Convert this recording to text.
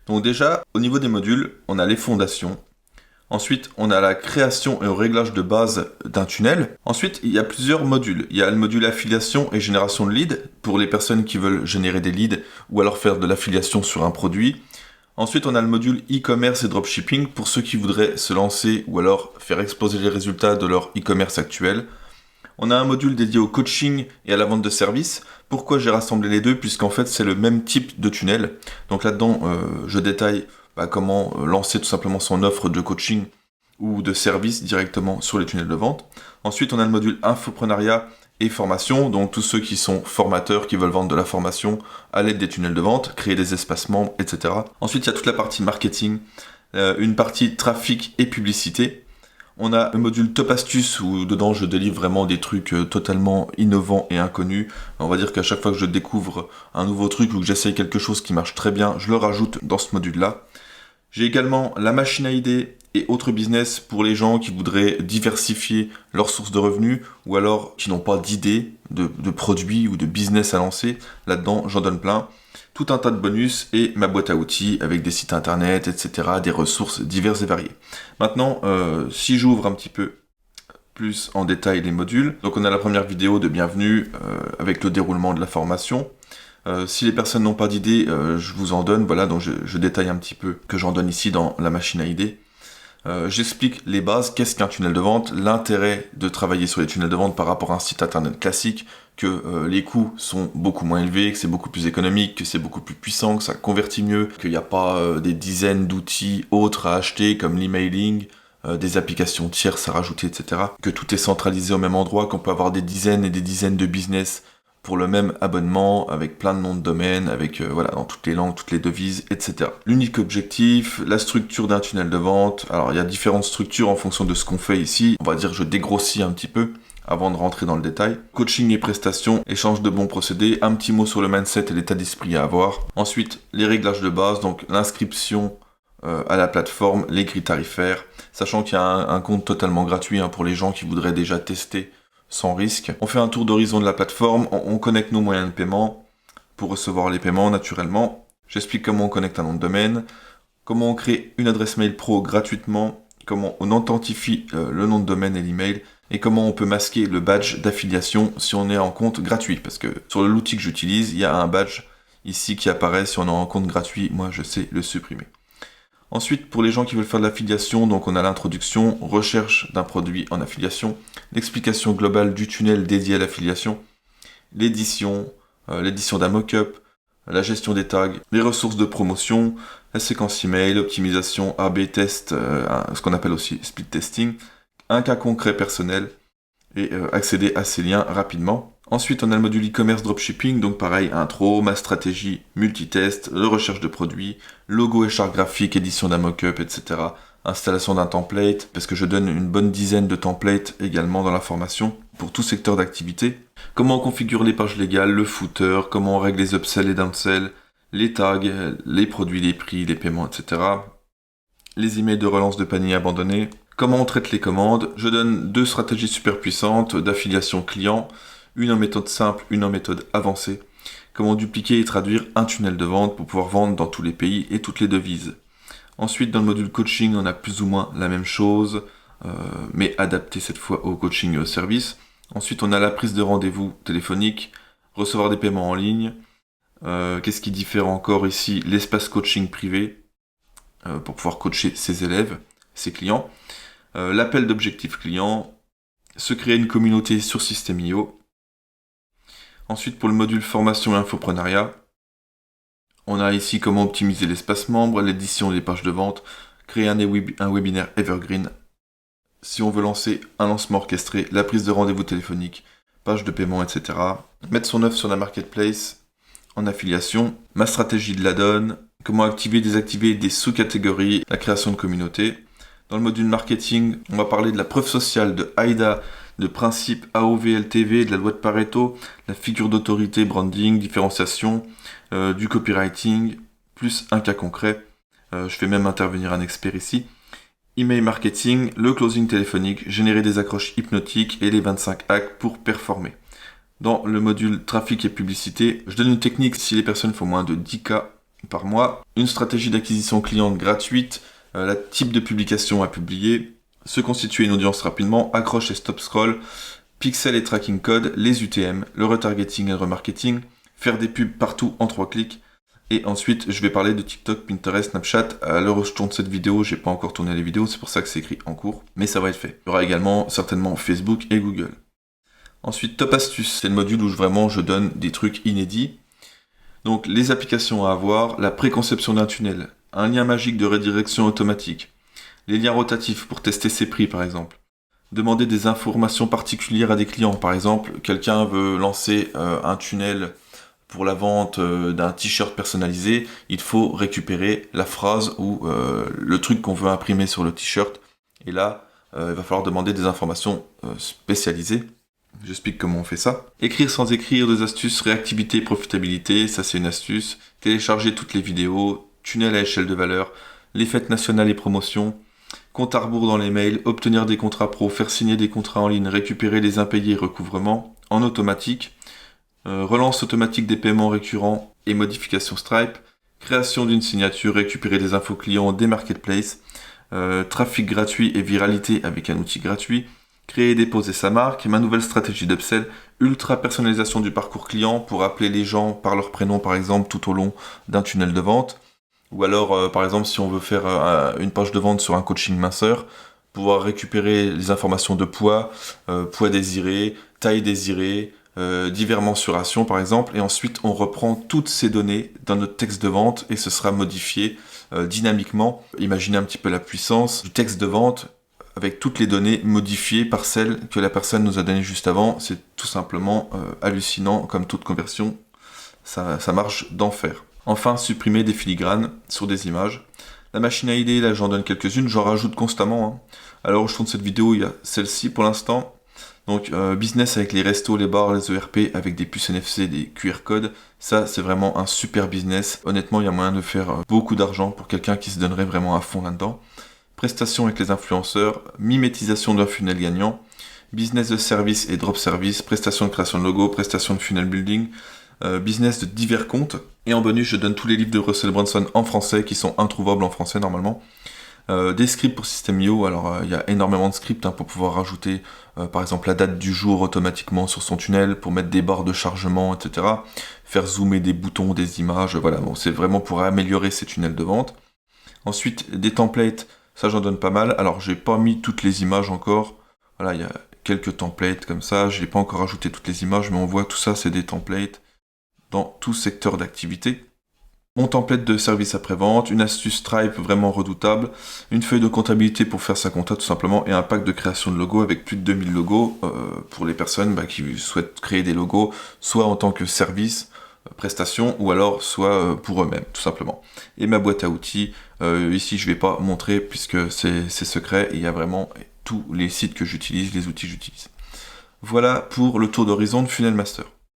Donc déjà, au niveau des modules, on a les fondations. Ensuite, on a la création et le réglage de base d'un tunnel. Ensuite, il y a plusieurs modules. Il y a le module affiliation et génération de leads pour les personnes qui veulent générer des leads ou alors faire de l'affiliation sur un produit. Ensuite, on a le module e-commerce et dropshipping pour ceux qui voudraient se lancer ou alors faire exploser les résultats de leur e-commerce actuel. On a un module dédié au coaching et à la vente de services. Pourquoi j'ai rassemblé les deux? Puisqu'en fait, c'est le même type de tunnel. Donc là-dedans, je détaille comment lancer tout simplement son offre de coaching ou de service directement sur les tunnels de vente. Ensuite, on a le module infoprenariat et formation, donc tous ceux qui sont formateurs, qui veulent vendre de la formation à l'aide des tunnels de vente, créer des espaces membres, etc. Ensuite, il y a toute la partie marketing, une partie trafic et publicité. On a le module Top Astuces où dedans je délivre vraiment des trucs totalement innovants et inconnus. On va dire qu'à chaque fois que je découvre un nouveau truc ou que j'essaye quelque chose qui marche très bien, je le rajoute dans ce module-là. J'ai également la machine à idées et autres business pour les gens qui voudraient diversifier leurs sources de revenus ou alors qui n'ont pas d'idées de produits ou de business à lancer. Là-dedans, j'en donne plein. Tout un tas de bonus et ma boîte à outils avec des sites internet, etc., des ressources diverses et variées. Maintenant, si j'ouvre un petit peu plus en détail les modules, donc on a la première vidéo de bienvenue avec le déroulement de la formation. Si les personnes n'ont pas d'idées, je vous en donne, voilà, donc je détaille un petit peu que j'en donne ici dans la machine à idées. J'explique les bases, qu'est-ce qu'un tunnel de vente, l'intérêt de travailler sur les tunnels de vente par rapport à un site internet classique, que les coûts sont beaucoup moins élevés, que c'est beaucoup plus économique, que c'est beaucoup plus puissant, que ça convertit mieux, qu'il n'y a pas des dizaines d'outils autres à acheter comme l'emailing, des applications tierces à rajouter, etc. Que tout est centralisé au même endroit, qu'on peut avoir des dizaines et des dizaines de business pour le même abonnement, avec plein de noms de domaine, avec dans toutes les langues, toutes les devises, etc. L'unique objectif, la structure d'un tunnel de vente. Alors il y a différentes structures en fonction de ce qu'on fait ici. On va dire que je dégrossis un petit peu avant de rentrer dans le détail. Coaching et prestations, échange de bons procédés, un petit mot sur le mindset et l'état d'esprit à avoir. Ensuite, les réglages de base, donc l'inscription à la plateforme, les grilles tarifaires, sachant qu'il y a un compte totalement gratuit pour les gens qui voudraient déjà tester sans risque. On fait un tour d'horizon de la plateforme, on connecte nos moyens de paiement pour recevoir les paiements naturellement. J'explique comment on connecte un nom de domaine, comment on crée une adresse mail pro gratuitement, comment on authentifie le nom de domaine et l'email, et comment on peut masquer le badge d'affiliation si on est en compte gratuit. Parce que sur l'outil que j'utilise, il y a un badge ici qui apparaît si on est en compte gratuit, moi je sais le supprimer. Ensuite, pour les gens qui veulent faire de l'affiliation, donc on a l'introduction, recherche d'un produit en affiliation, l'explication globale du tunnel dédié à l'affiliation, l'édition d'un mock-up, la gestion des tags, les ressources de promotion, la séquence email, l'optimisation A/B test, ce qu'on appelle aussi split testing, un cas concret personnel et accéder à ces liens rapidement. Ensuite, on a le module e-commerce dropshipping, donc pareil, intro, ma stratégie, multitest, le recherche de produits, logo et charte graphique, édition d'un mock-up, etc. Installation d'un template, parce que je donne une bonne dizaine de templates également dans la formation, pour tout secteur d'activité. Comment on configure les pages légales, le footer, comment on règle les upsells et downsells, les tags, les produits, les prix, les paiements, etc. Les emails de relance de panier abandonnés. Comment on traite les commandes. Je donne 2 stratégies super puissantes d'affiliation client, une en méthode simple, une en méthode avancée. Comment dupliquer et traduire un tunnel de vente pour pouvoir vendre dans tous les pays et toutes les devises. Ensuite, dans le module coaching, on a plus ou moins la même chose, mais adapté cette fois au coaching et au service. Ensuite, on a la prise de rendez-vous téléphonique, recevoir des paiements en ligne. Qu'est-ce qui diffère encore ici? L'espace coaching privé, pour pouvoir coacher ses élèves, ses clients. L'appel d'objectifs clients, se créer une communauté sur System.io. Ensuite, pour le module formation et infoprenariat, on a ici comment optimiser l'espace membre, l'édition des pages de vente, créer un webinaire evergreen. Si on veut lancer un lancement orchestré, la prise de rendez-vous téléphonique, page de paiement, etc. Mettre son offre sur la marketplace en affiliation, ma stratégie de l'add-on, comment activer, désactiver des sous-catégories, la création de communautés. Dans le module marketing, on va parler de la preuve sociale, de AIDA, de principe AOVLTV, de la loi de Pareto, la figure d'autorité, branding, différenciation, du copywriting, plus un cas concret. Je fais même intervenir un expert ici. Email marketing, le closing téléphonique, générer des accroches hypnotiques et les 25 hacks pour performer. Dans le module trafic et publicité, je donne une technique si les personnes font moins de 10K par mois, une stratégie d'acquisition client gratuite, le type de publication à publier, se constituer une audience rapidement, accroche et stop scroll, pixel et tracking code, les UTM, le retargeting et le remarketing, faire des pubs partout en 3 clics. Et ensuite, je vais parler de TikTok, Pinterest, Snapchat. À l'heure où je tourne cette vidéo, j'ai pas encore tourné les vidéos, c'est pour ça que c'est écrit en cours, mais ça va être fait. Il y aura également certainement Facebook et Google. Ensuite, Top Astuces, c'est le module où vraiment je donne des trucs inédits. Donc, les applications à avoir, la préconception d'un tunnel, un lien magique de redirection automatique, les liens rotatifs pour tester ses prix par exemple. Demander des informations particulières à des clients, par exemple, quelqu'un veut lancer un tunnel pour la vente d'un t-shirt personnalisé, il faut récupérer la phrase ou le truc qu'on veut imprimer sur le t-shirt. Et là, il va falloir demander des informations spécialisées. J'explique comment on fait ça. Écrire sans écrire, 2 astuces, réactivité et profitabilité, ça c'est une astuce. Télécharger toutes les vidéos, tunnel à échelle de valeur, les fêtes nationales et promotions, compte à rebours dans les mails, obtenir des contrats pro, faire signer des contrats en ligne, récupérer les impayés et recouvrements, en automatique, relance automatique des paiements récurrents et modification Stripe, création d'une signature, récupérer des infos clients des marketplaces, trafic gratuit et viralité avec un outil gratuit, créer et déposer sa marque, ma nouvelle stratégie d'upsell, ultra personnalisation du parcours client pour appeler les gens par leur prénom par exemple tout au long d'un tunnel de vente, ou alors par exemple si on veut faire une page de vente sur un coaching minceur, pouvoir récupérer les informations de poids, poids désiré, taille désirée, divers mensurations par exemple, et ensuite on reprend toutes ces données dans notre texte de vente et ce sera modifié dynamiquement. Imaginez un petit peu la puissance du texte de vente avec toutes les données modifiées par celles que la personne nous a données juste avant. C'est tout simplement hallucinant, comme toute conversion, ça marche d'enfer. Enfin, supprimer des filigranes sur des images. La machine à idées, là j'en donne quelques-unes, j'en rajoute constamment. Alors où je tourne cette vidéo, il y a celle-ci pour l'instant. Donc business avec les restos, les bars, les ERP, avec des puces NFC, des QR codes, ça c'est vraiment un super business. Honnêtement, il y a moyen de faire beaucoup d'argent pour quelqu'un qui se donnerait vraiment à fond là-dedans. Prestations avec les influenceurs, mimétisation d'un funnel gagnant, business de service et drop service, prestations de création de logo, prestations de funnel building, business de divers comptes. Et en bonus, je donne tous les livres de Russell Brunson en français qui sont introuvables en français normalement. Des scripts pour System.io, alors il y a énormément de scripts pour pouvoir rajouter par exemple la date du jour automatiquement sur son tunnel, pour mettre des barres de chargement, etc. Faire zoomer des boutons, des images, voilà, bon, c'est vraiment pour améliorer ces tunnels de vente. Ensuite, des templates, ça j'en donne pas mal, alors j'ai pas mis toutes les images encore, voilà, il y a quelques templates comme ça, je n'ai pas encore ajouté toutes les images, mais on voit tout ça, c'est des templates dans tout secteur d'activité. Mon template de service après-vente, une astuce Stripe vraiment redoutable, une feuille de comptabilité pour faire sa compta tout simplement, et un pack de création de logos avec plus de 2000 logos pour les personnes qui souhaitent créer des logos, soit en tant que service, prestation, ou alors soit pour eux-mêmes, tout simplement. Et ma boîte à outils, ici je ne vais pas montrer puisque c'est secret, et il y a vraiment tous les sites que j'utilise, les outils que j'utilise. Voilà pour le tour d'horizon de Funnel Master.